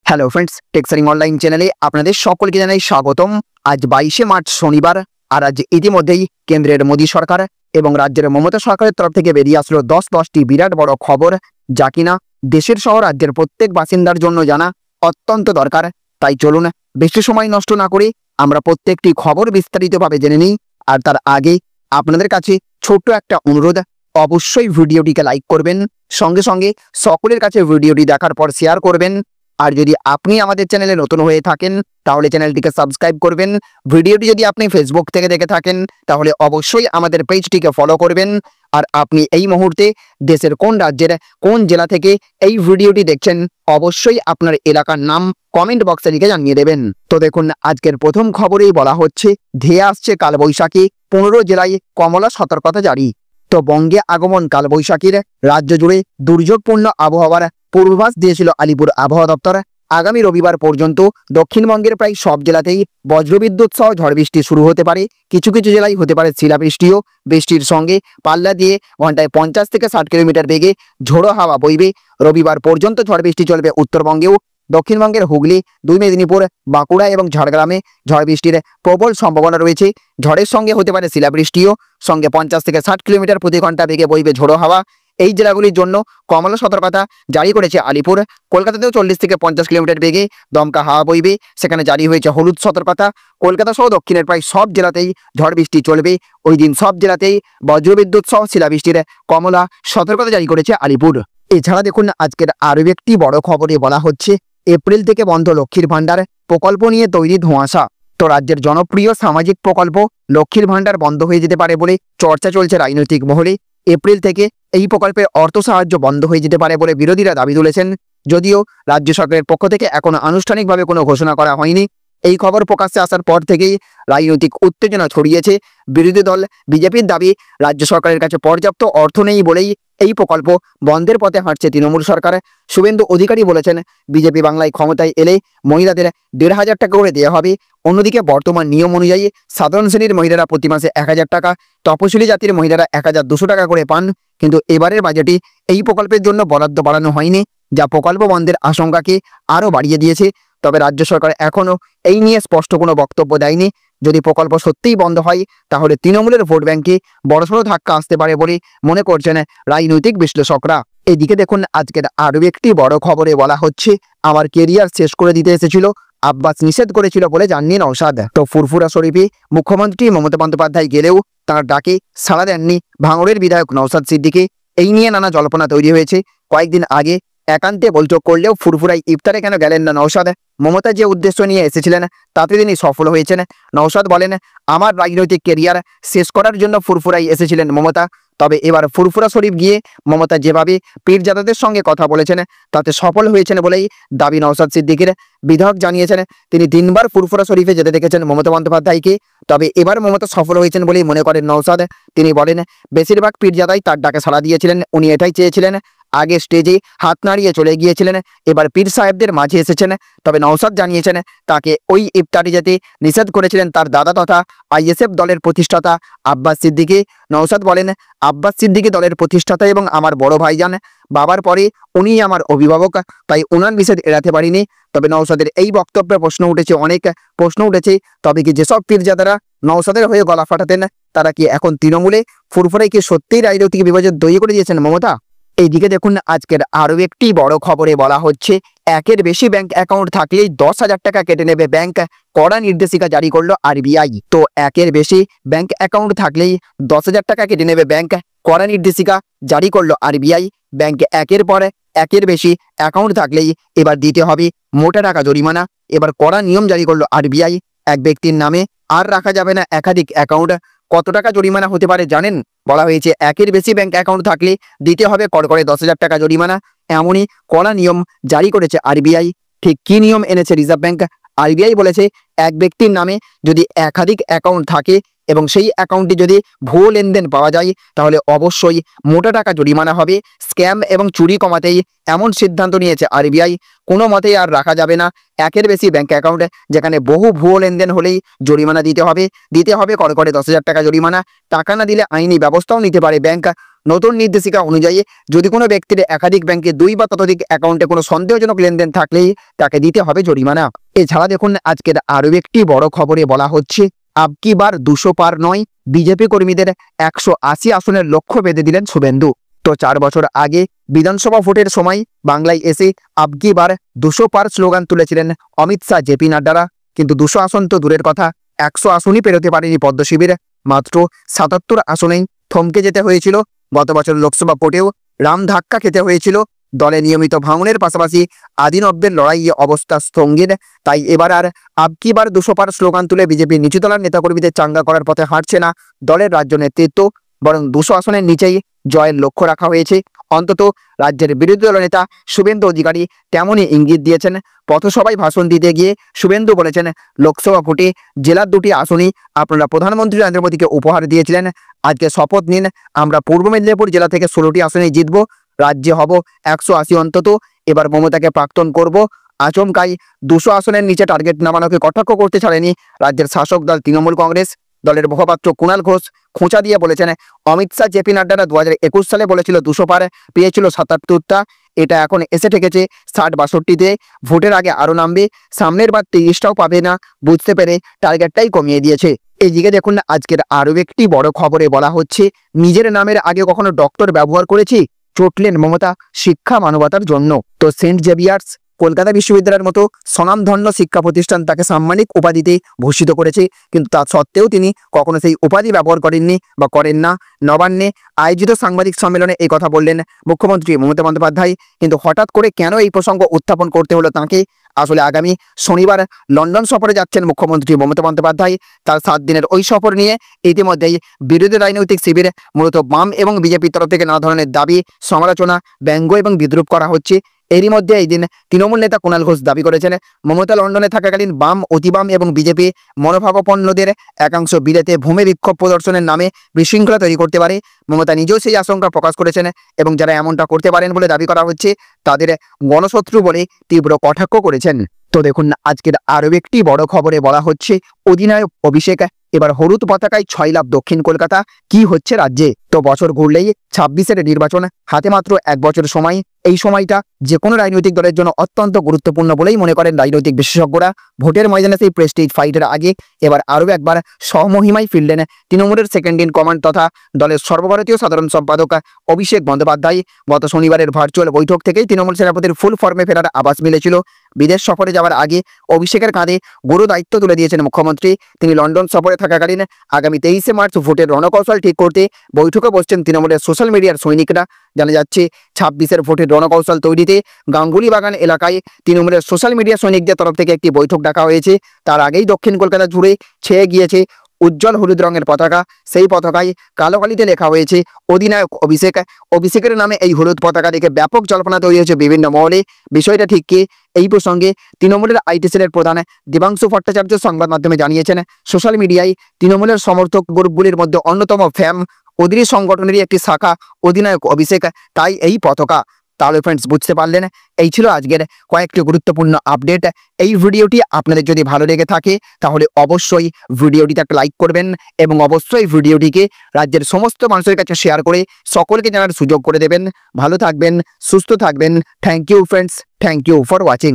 Hello friends, টেক্সারিং online চ্যানেলে আপনাদের সকলকে জানাই স্বাগতম। আজ 22শে মার্চ শনিবার। আর আজ ইতিমধ্যেই কেন্দ্রের মোদী সরকার এবং রাজ্যের মমতা সরকারের তরফ থেকে বেরিয়ে আসলো 10টি বিরাট বড় খবর, যা কিনা দেশের সহ রাজ্যের প্রত্যেক বাসিন্দার জন্য জানা অত্যন্ত দরকার। তাই চলুন বেশি সময় নষ্ট না করে আমরা প্রত্যেকটি খবর বিস্তারিতভাবে জেনে নিই। আর তার আগে আপনাদের কাছে ছোট্ট একটা অনুরোধ, অবশ্যই ভিডিওটিকে লাইক করবেন, সঙ্গে সঙ্গে সকলের কাছে ভিডিওটি দেখার পর শেয়ার করবেন। আর যদি আপনি আমাদের চ্যানেলে নতুন হয়ে থাকেন তাহলে চ্যানেলটিকে সাবস্ক্রাইব করবেন। ভিডিওটি যদি আপনি ফেসবুক থেকে দেখে থাকেন তাহলে অবশ্যই আমাদের পেজটিকে ফলো করবেন। আর আপনি এই মুহূর্তে দেশের কোন রাজ্যের কোন জেলা থেকে এই ভিডিওটি দেখছেন অবশ্যই আপনার এলাকার নাম কমেন্ট বক্সে লিখে জানিয়ে দেবেন। তো দেখুন, আজকের প্রথম খবরেই বলা হচ্ছে ধেয়ে আসছে কালবৈশাখী, 15 জেলায় কমলা সতর্কতা জারি। তো বঙ্গে আগমন কালবৈশাখীর, রাজ্য জুড়ে দুর্যোগপূর্ণ আবহাওয়ার পূর্বাভাস দিয়েছিল আলিপুর আবহাওয়া দপ্তর। আগামী রবিবার পর্যন্ত দক্ষিণবঙ্গের প্রায় সব জেলাতেই বজ্রবিদ্যুৎ সহ ঝড় বৃষ্টি শুরু হতে পারে। কিছু কিছু জেলায় হতে পারে শিলাবৃষ্টিও। বৃষ্টির সঙ্গে পাল্লা দিয়ে ঘন্টায় 50 থেকে 60 কিলোমিটার বেগে ঝোড়ো হাওয়া বইবে। রবিবার পর্যন্ত ঝড় বৃষ্টি চলবে উত্তরবঙ্গেও। দক্ষিণবঙ্গের হুগলি, 2 মেদিনীপুর, বাঁকুড়া এবং ঝাড়গ্রামে ঝড় বৃষ্টির প্রবল সম্ভাবনা রয়েছে। ঝড়ের সঙ্গে হতে পারে শিলাবৃষ্টিও। সঙ্গে 50 থেকে 60 কিলোমিটার প্রতি ঘন্টা বেগে বইবে ঝোড়ো হাওয়া। এই জেলাগুলির জন্য কমলা সতর্কতা জারি করেছে আলিপুর। কলকাতাতেও 40 থেকে 50 কিলোমিটার বেগে দমকা হাওয়া বইবে, সেখানে জারি হয়েছে হলুদ সতর্কতা। কলকাতা সহ দক্ষিণের প্রায় সব জেলাতেই ঝড় বৃষ্টি চলবে। ওই দিন সব জেলাতেই বজ্রবিদ্যুৎ সহ শিলাবৃষ্টির কমলা সতর্কতা জারি করেছে আলিপুর। এছাড়া দেখুন, আজকের আরও একটি বড় খবরে বলা হচ্ছে এপ্রিল থেকে বন্ধ লক্ষ্মীর ভাণ্ডার, প্রকল্প নিয়ে তৈরি ধোঁয়াশা। তো রাজ্যের জনপ্রিয় সামাজিক প্রকল্প লক্ষ্মীর ভাণ্ডার বন্ধ হয়ে যেতে পারে বলে চর্চা চলছে রাজনৈতিক মহলে। এপ্রিল থেকে এই প্রকল্পের অর্থ সাহায্য বন্ধ হয়ে যেতে পারে বলে বিরোধীরা দাবি তুলেছেন। যদিও রাজ্য সরকারের পক্ষ থেকে এখনো আনুষ্ঠানিকভাবে কোনো ঘোষণা করা হয়নি। এই খবর প্রকাশ্যে আসার পর থেকেই রাজনৈতিক উত্তেজনা ছড়িয়েছে। বিরোধী দল বিজেপির দাবি, রাজ্য সরকারের কাছে পর্যাপ্ত অর্থ নেই বলেই এই প্রকল্প বন্ধের পথে হাঁটছে তৃণমূল সরকার। শুভেন্দু অধিকারী বলেছেন, বিজেপি বাংলায় ক্ষমতায় এলে মহিলাদের 1,500 টাকা করে দেওয়া হবে। অন্যদিকে বর্তমান নিয়ম অনুযায়ী সাধারণ শ্রেণীর মহিলারা প্রতি মাসে 1,000 টাকা, তপশিলি জাতির মহিলারা 1,200 টাকা করে পান। কিন্তু এবারের বাজেটে এই প্রকল্পের জন্য বরাদ্দ বাড়ানো হয়নি, যা প্রকল্প বন্ধের আশঙ্কাকে আরও বাড়িয়ে দিয়েছে। তবে রাজ্য সরকার এখনও এই নিয়ে স্পষ্ট কোনো বক্তব্য দেয়নি। যদি প্রকল্প সত্যিই বন্ধ হয় তাহলে তৃণমূলের ভোট ব্যাংকে বড়সড় ধাক্কা আসতে পারে বলে মনে করছেন রাজনৈতিক বিশ্লেষকরা। এদিকে দেখুন, আজকের আরও একটি বড় খবরে বলা হচ্ছে আমার কেরিয়ার শেষ করে দিতে এসেছিল, আব্বাস নিষেধ করেছিল বলে জানিয়ে নওশাদ। তো ফুরফুরা শরীফে মুখ্যমন্ত্রী মমতা বন্দ্যোপাধ্যায় গেলেও তাঁর ডাকে সাড়া দেননি ভাঙড়ের বিধায়ক নওশাদ সিদ্দিকী। এই নিয়ে নানা জল্পনা তৈরি হয়েছে। কয়েকদিন আগে একান্তে বৈঠক করলেও ফুরফুরায় ইফতারে কেন গেলেন না নওশাদ? মমতা যে উদ্দেশ্য নিয়ে এসেছিলেন তাতে তিনি সফল হয়েছেন। নওশাদ বলেন, আমার রাজনৈতিক কেরিয়ার শেষ করার জন্য ফুরফুরায় এসেছিলেন মমতা। তবে এবার ফুরফুরা শরীফ গিয়ে মমতা যেভাবে পীরজাদাদের সঙ্গে কথা বলেছেন তাতে সফল হয়েছেন বলেই দাবি নওশাদ সিদ্দিকীর। বিধায়ক জানিয়েছেন, তিনি 3 বার ফুরফুরা শরীফে যেতে দেখেছেন মমতা বন্দ্যোপাধ্যায়কে। তবে এবার মমতা সফল হয়েছেন বলেই মনে করেন নওশাদ। তিনি বলেন, বেশিরভাগ পীরজাদাই তার ডাকে সাড়া দিয়েছিলেন, উনি এটাই চেয়েছিলেন। আগে স্টেজে হাত নাড়িয়ে চলে গিয়েছিলেন, এবার পীর সাহেবদের মাঝে এসেছেন। তবে নওশাদ জানিয়েছেন, তাকে ওই ইফতারে যেতে নিষেধ করেছিলেন তার দাদা তথা আইএসএফ দলের প্রতিষ্ঠাতা আব্বাস সিদ্দিকী। নওশাদ বলেন, আব্বাস সিদ্দিকী দলের প্রতিষ্ঠাতা এবং আমার বড় ভাইজান। বাবার পরে উনিই আমার অভিভাবক, তাই ওনার নিষেধ এড়াতে পারিনি। তবে নওশাদের এই বক্তব্যে অনেক প্রশ্ন উঠেছে। তবে কি যেসব পীরজাদারা নওশাদের হয়ে গলা ফাটাতেন তারা কি এখন তৃণমূলে? ফুরফুরায় কি সত্যিই রাজনৈতিক বিভাজন তৈরি করে দিয়েছেন মমতা? এইদিকে দেখুন, আজকের আরও একটি বড় খবরে বলা হচ্ছে একের বেশি ব্যাংক অ্যাকাউন্ট থাকলেই 10,000 টাকা কেটে নেবে ব্যাংক, কড়া নির্দেশিকা জারি করলো আরবিআই। তো একের বেশি ব্যাংক অ্যাকাউন্ট থাকলেই 10,000 টাকা কেটে নেবে ব্যাংক, কড়া নির্দেশিকা জারি করলো আরবিআই। ব্যাংকে একের বেশি অ্যাকাউন্ট থাকলেই এবার দিতে হবে মোটা টাকা জরিমানা। এবার কড়া নিয়ম জারি করলো আরবিআই। এক ব্যক্তির নামে আর রাখা যাবে না একাধিক অ্যাকাউন্ট। কত টাকা জরিমানা হতে পারে জানেন? বলা হয়েছে একের বেশি ব্যাংক অ্যাকাউন্ট থাকলে দিতে হবে কড়কড়ে 10,000 টাকা জরিমানা। এমনই কড়া নিয়ম জারি করেছে আরবিআই। ঠিক কি নিয়ম এনেছে রিজার্ভ ব্যাংক? আরবিআই বলেছে, এক ব্যক্তির নামে যদি একাধিক অ্যাকাউন্ট থাকে এবং সেই অ্যাকাউন্টে যদি ভুয়ো লেনদেন পাওয়া যায় তাহলে অবশ্যই মোটা টাকা জরিমানা হবে। স্ক্যাম এবং চুরি কমাতেই এমন সিদ্ধান্ত নিয়েছে আরবিআই। কোনো মতেই আর রাখা যাবে না একের বেশি ব্যাংক অ্যাকাউন্ট, যেখানে বহু ভুয়ো লেনদেন হলেই জরিমানা দিতে হবে কড়কড়ে 10,000 টাকা জরিমানা। টাকা না দিলে আইনি ব্যবস্থাও নিতে পারে ব্যাংক। নতুন নির্দেশিকা অনুযায়ী যদি কোনো ব্যক্তির একাধিক ব্যাংকে 2 বা ততোধিক অ্যাকাউন্টে কোনো সন্দেহজনক লেনদেন থাকলেই তাকে দিতে হবে জরিমানা। এছাড়া দেখুন আজকের আরও একটি বড় খবরে বলা হচ্ছে আবকি বার 200 পার নয়, বিজেপি কর্মীদের 180 আসনের লক্ষ্য বেঁধে দিলেন শুভেন্দু। তো 4 বছর আগে বিধানসভা ভোটের সময় বাংলায় এসে আবকি বার 200 পার স্লোগান তুলেছিলেন অমিত শাহ, জেপি নাড্ডারা। কিন্তু 200 আসন তো দূরের কথা, 100 আসনই পেরোতে পারেনি পদ্ম শিবির। মাত্র 77 আসনেই থমকে যেতে হয়েছিল। গত বছর লোকসভা ভোটেও রাম ধাক্কা খেতে হয়েছিল। দলে নিয়মিত ভাঙনের পাশাপাশি আদিনব্যের লড়াইয়ে অবস্থা স্থঙ্গিত। তাই এবার আর আবকি বার 200 পার স্লোগান তুলে বিজেপির নিচুতলার নেতাকর্মীদের চাঙ্গা করার পথে হাঁটছে না দলের রাজ্য নেতৃত্ব, বরং 200 আসনের নিচেই জয়ের লক্ষ্য রাখা হয়েছে। অন্তত রাজ্যের বিরোধী দল নেতা শুভেন্দু অধিকারী তেমনই ইঙ্গিত দিয়েছেন। পথসভায় ভাষণ দিতে গিয়ে শুভেন্দু বলেছেন, লোকসভা ভোটে জেলার 2টি আসনই আপনারা প্রধানমন্ত্রী নরেন্দ্র মোদীকে উপহার দিয়েছিলেন। আজকে শপথ নিন, আমরা পূর্ব মেদিনীপুর জেলা থেকে 16টি আসনেই জিতব, রাজ্যে হব 180 অন্তত। এবার মমতাকে প্রাক্তন করব। আচমকাই 200 আসনের নিচে টার্গেট নামানোকে কটাক্ষ করতে ছাড়েনি রাজ্যের শাসক দল তৃণমূল কংগ্রেস। দলের মুখপাত্র কুণাল ঘোষ খোঁচা দিয়ে বলেছেন, অমিত শাহ, জেপি নাড্ডারা 2021 সালে বলেছিল 200 পার, পেয়েছিল 77টা। এটা এখন এসে ঠেকেছে 60-62তে। ভোটের আগে আরও নামবে, সামনের বার 30টাও পাবে না, বুঝতে পেরে টার্গেটটাই কমিয়ে দিয়েছে। এইদিকে দেখুন আজকের আরও একটি বড় খবরে বলা হচ্ছে, নিজের নামের আগে কখনো ডক্টর ব্যবহার করেছি, চটলেন মমতা, শিক্ষা মানবতার জন্য। তো সেন্ট জেভিয়ার্স কলকাতা বিশ্ববিদ্যালয়ের মতো স্বনামধন্য শিক্ষা প্রতিষ্ঠান তাকে সাম্মানিক উপাধিতে ভূষিত করেছে, কিন্তু তা সত্ত্বেও তিনি কখনো সেই উপাধি ব্যবহার করেননি বা করেন না। নবান্নে আয়োজিত সাংবাদিক সম্মেলনে এই কথা বললেন মুখ্যমন্ত্রী মমতা বন্দ্যোপাধ্যায়। কিন্তু হঠাৎ করে কেন এই প্রসঙ্গ উত্থাপন করতে হলো তাঁকে? আসলে আগামী শনিবার লন্ডন সফরে যাচ্ছেন মুখ্যমন্ত্রী মমতা বন্দ্যোপাধ্যায়। তার 7 দিনের ওই সফর নিয়ে ইতিমধ্যেই বিরোধী রাজনৈতিক শিবিরে মূলত বাম এবং বিজেপির তরফ থেকে নানা ধরনের দাবি, সমালোচনা, ব্যঙ্গ এবং বিদ্রুপ করা হচ্ছে। এরই মধ্যে এই দিন তৃণমূল নেতা কুণাল ঘোষ দাবি করেছেন, মমতা লন্ডনে থাকাকালীন বাম, অতিবাম এবং বিজেপি মনোভাবাপন্নদের একাংশ বিলেতে ভূমি বিক্ষোভ প্রদর্শনের নামে বিশৃঙ্খলা তৈরি করতে পারে। মমতা নিজেও সেই আশঙ্কা প্রকাশ করেছেন এবং যারা এমনটা করতে পারেন বলে দাবি করা হচ্ছে তাদের গণশত্রু বলে তীব্র কটাক্ষ করেছেন। তো দেখুন আজকের আরও একটি বড় খবরে বলা হচ্ছে, অধিনায়ক অভিষেক এবার হলুদ পতাকায় 6 লাভ দক্ষিণ কলকাতা। কি হচ্ছে রাজ্যে? তো বছর ঘুরলেই 26-এর নির্বাচন, হাতে মাত্র 1 বছর সময়। এই সময়টা যে কোনো রাজনৈতিক দলের জন্য অত্যন্ত গুরুত্বপূর্ণ বলেই মনে করেন রাজনৈতিক বিশেষজ্ঞরা। ভোটের ময়দানে সেই প্রেস্টিজ ফাইটের আগে এবার আরও একবার স্বমহিমায় ফিরলেন তৃণমূলের সেকেন্ড ইন কমান্ড তথা দলের সর্বভারতীয় সাধারণ সম্পাদক অভিষেক বন্দ্যোপাধ্যায়। গত শনিবারের ভার্চুয়াল বৈঠক থেকেই তৃণমূল সভাপতির ফুল ফর্মে ফেরার আভাস মিলেছিল। বিদেশ সফরে যাওয়ার আগে অভিষেকের কাঁধে গুরু দায়িত্ব তুলে দিয়েছেন মুখ্যমন্ত্রী। তিনি লন্ডন সফরে থাকাকালীন আগামী 23শে মার্চ ভোটের রণকৌশল ঠিক করতে বৈঠকে বসছেন তৃণমূলের সোশ্যাল মিডিয়ার সৈনিকরা। জানা যাচ্ছে 26-এর ভোটের রণকৌশল তৈরিতে গাঙ্গুলি বাগান এলাকায় তৃণমূলের সোশ্যাল মিডিয়া সৈনিকদের তরফ থেকে একটি বৈঠক ডাকা হয়েছে। তার আগেই দক্ষিণ কলকাতা জুড়ে ছেয়ে গিয়েছে উজ্জ্বল হলুদ রঙের পতাকা। সেই পতাকায় কালো কালিতে লেখা হয়েছে অধিনায়ক অভিষেক। অভিষেকের নামে এই হলুদ পতাকা দেখে ব্যাপক জল্পনা তৈরি হয়েছে বিভিন্ন মহলে। বিষয়টা ঠিক কি? এই প্রসঙ্গে তৃণমূলের আইটি সেলের প্রধান দেবাংশু ভট্টাচার্য সংবাদ মাধ্যমে জানিয়েছেন, সোশ্যাল মিডিয়ায় তৃণমূলের সমর্থক গ্রুপগুলির মধ্যে অন্যতম ফ্যাম অধীর সংগঠনেরই একটি শাখা অধিনায়ক অভিষেক, তাই এই পতাকা। তাহলে ফ্রেন্ডস বুঝতে পারলেন, এই ছিল আজকের কয়েকটি গুরুত্বপূর্ণ আপডেট। এই ভিডিওটি আপনাদের যদি ভালো লেগে থাকে তাহলে অবশ্যই ভিডিওটিতে একটা লাইক করবেন এবং অবশ্যই ভিডিওটিকে রাজ্যের সমস্ত মানুষের কাছে শেয়ার করে সকলকে জানার সুযোগ করে দেবেন। ভালো থাকবেন, সুস্থ থাকবেন। Thank you friends, thank you for watching.